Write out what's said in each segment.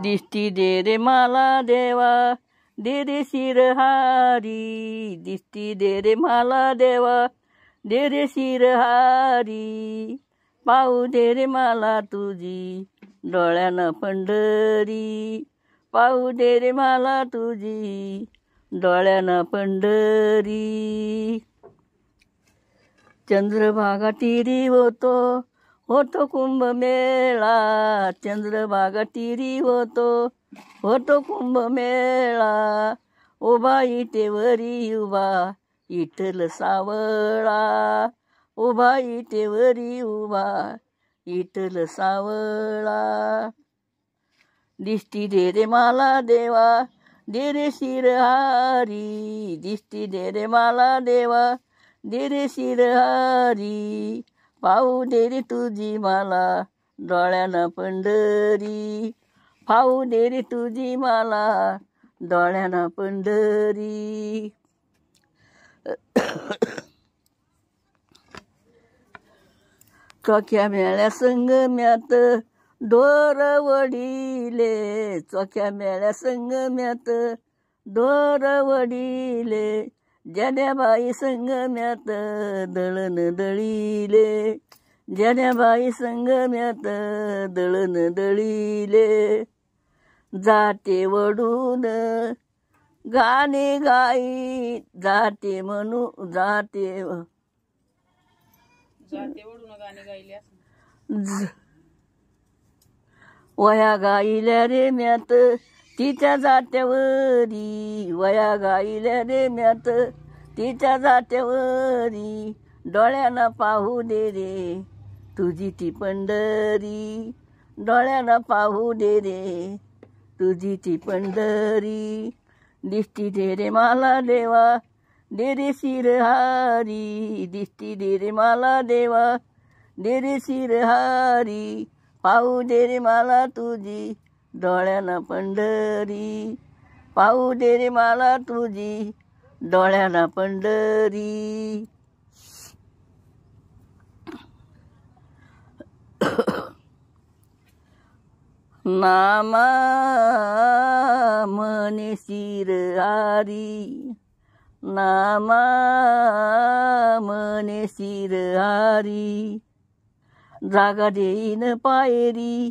दिसती दे रे मला देवा दे रे शिरहारी, दिसती दे रे मला देवा दे रे शिरहारी, पाहू दे रे मला तुझी डोळ्यानं पंढरी, पाहू दे रे मला तुझी डोळ्यानं पंढरी. चंद्रभागा तीरी होतो कुंभमेळा, चंद्रभागा तीरी होतो कुंभमेळा, उभा इटेवरी उभा विठ्ठल सावळा, उभा इटेवरी उभा विठ्ठल सावळा. दिसती दे रे मला देवा दे रे शिरहारी, दिसती दे रे मला देवा दे रे शिरहारी, पाहू दे रे तुझी मला डोळ्यानं पंढरी, पाहू दे रे तुझी मला डोळ्यानं पंढरी. चोख्या मेळ्या संगम्यात दोर वडिले, चोख्या मेळ्या संगम्यात दोर वडिले, जड्याबाई संगम्यात दळण दळीले, जड्याबाई संगम्यात दळण दळीले, जाते वडून गाणे गाई, जाते म्हणू जाते वडून गाणे गायले, वया गाईल्या रे म्यात तिच्या जात्यावरी, वया गाईल्या रे म्यात तिच्या जात्यावरी, डोळ्यानं पाहू दे रे तुझी ती पंढरी, डोळ्यानं पाहू दे रे तुझी ती पंढरी. दिसती दे रे मला देवा दे रे शिरहारी, दिसती दे रे मला देवा दे रे शिरहारी, पाहू दे रे मला तुझी डोळ्यानं पंढरी, पाहू दे रे मला तुझी डोळ्यानं पंढरी. नामा म्हणे शिरहारी, नामा म्हणे शिरहारी, जागा देईन पायरी,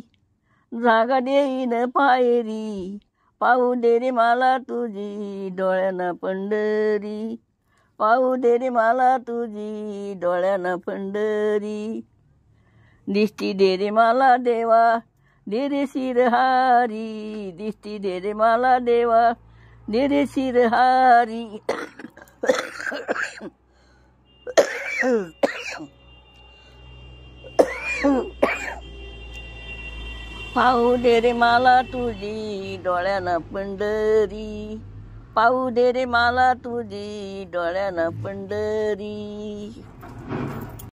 जागा देईन पायरी, पाहू दे रे मला तुझी डोळ्यानं पंढरी, पाहू दे रे मला तुझी डोळ्यानं पंढरी. दिसती दे रे मला देवा दे रे शिरहारी, दिसती दे रे मला देवा दे रे शिरहारी, पाहू दे रे मला तुझी डोळ्यानं पंढरी, पाहू दे रे मला तुझी डोळ्यानं पंढरी.